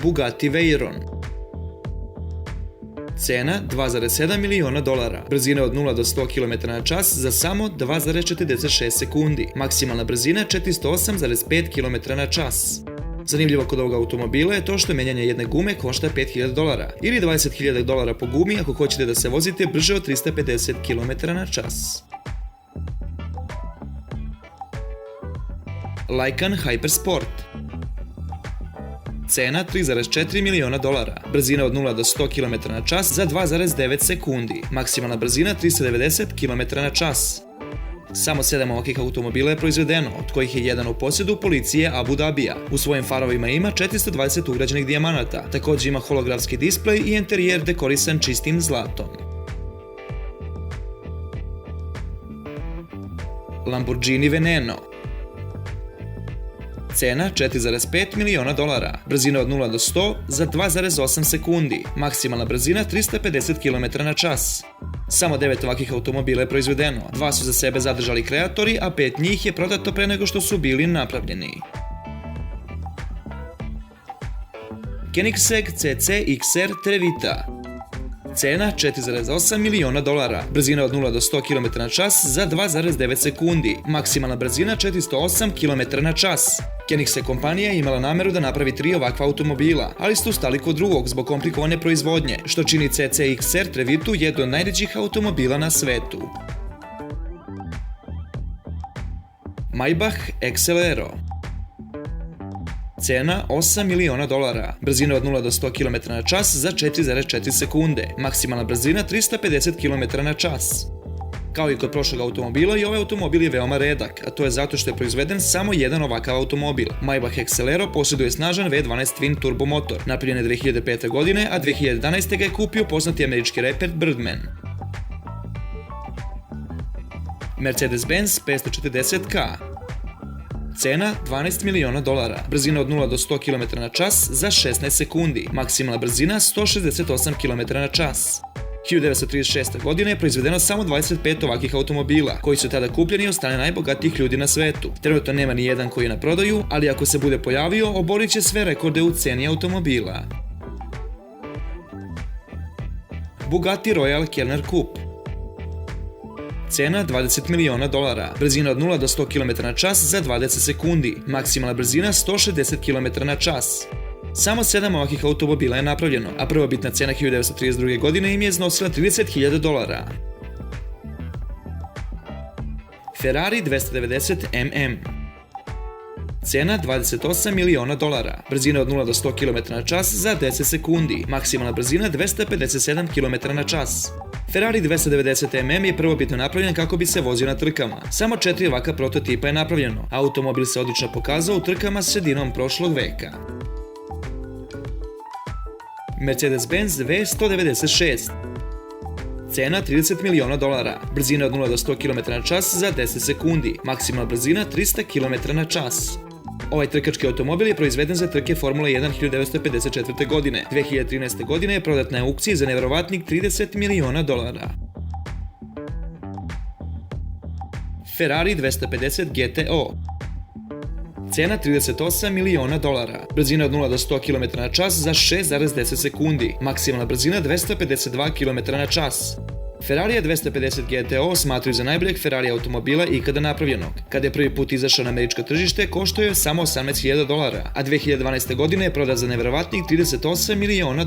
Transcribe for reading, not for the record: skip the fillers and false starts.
Bugatti Veyron. Cena $2,7 miliona, brzina od 0 do 100 km/h za samo 2,46 sekundi, maksimalna brzina 408,5 km/h. Zanimljivo kod ovog automobila je to što menjanje jedne gume košta $5.000 ili $20.000 po gumi ako hoćete da se vozite brže od 350 km/h. Lykan Hypersport. Cena $3,4 miliona, brzina od 0 do 100 km/h za 2,9 sekundi, maksimalna brzina 390 km/h. Samo 7 ovakvih automobila je proizvedeno, od kojih je jedan u posjedu policije Abu Dabija. U svojim farovima ima 420 ugrađenih dijamanata, također ima holografski displej i interijer dekorisan čistim zlatom. Lamborghini Veneno. Cena $4,5 miliona, brzina od 0 do 100 za 2,8 sekundi, maksimalna brzina 350 km/h. Samo 9 ovakvih automobila je proizvedeno, 2 su za sebe zadržali kreatori, a 5 njih je prodato pre nego što su bili napravljeni. Koenigsegg CC-XR Trevita. Cena $4,8 miliona, brzina od 0 do 100 km/h za 2,9 sekundi, maksimalna brzina 408 km/h. Koenigsegg kompanija je imala nameru da napravi 3 ovakva automobila, ali su stali kod drugog zbog komplikovane proizvodnje, što čini CC-XR Trevitu jedno od najređih automobila na svetu. Maybach Exelero. Cena $8 miliona, brzina od 0 do 100 km/h za 4,4 sekunde, maksimalna brzina 350 km/h. Kao i kod prošlog automobila, i ovaj automobil je veoma redak, a to je zato što je proizveden samo jedan ovakav automobil. Maybach Exelero posjeduje snažan V12 Twin turbo motor, napravljen je 2005. godine, a 2011. ga je kupio poznati američki reper Birdman. Mercedes-Benz 540K. Cena $12 miliona, brzina od 0 do 100 km/h za 16 sekundi, maksimalna brzina 168 km/h. 1936. godine je proizvedeno samo 25 ovakvih automobila, koji su tada kupljeni od strane najbogatijih ljudi na svetu. Trenutno nema ni jedan koji je na prodaju, ali ako se bude pojavio, oborit će sve rekorde u ceni automobila. Bugatti Royal Carner Coupe. Cena $20 miliona, brzina od 0 do 100 km/h za 20 sekundi, maksimalna brzina 160 km/h. Samo 7 ovakvih automobila je napravljeno, a prvobitna cena 1932. godine im je iznosila $30.000. Ferrari 290 MM. Cena $28 miliona, brzina od 0 do 100 km/h za 10 sekundi, maksimalna brzina 257 km/h. Ferrari 290 MM je prvobitno napravljen kako bi se vozio na trkama. Samo 4 ovakva prototipa je napravljeno. Automobil se odlično pokazao u trkama sredinom prošlog veka. Mercedes-Benz V196. Cena $30 miliona, brzina od 0 do 100 km/h za 10 sekundi, maksimalna brzina 300 km/h. Ovaj trkački automobil je proizveden za trke Formule 1 1954. godine. 2013. godine je prodat na aukciji za neverovatnih $30 miliona. Ferrari 250 GTO. Cena $38 miliona, brzina od 0 do 100 km/h za 6,10 sekundi, maksimalna brzina 252 km/h. Ferrari 250 GTO smatruju za najboljeg Ferrari automobila ikada napravljenog. Kada je prvi put izašao na američko tržište, koštao je samo $18.000, a 2012. godine je prodat za neverovatnih $38 miliona.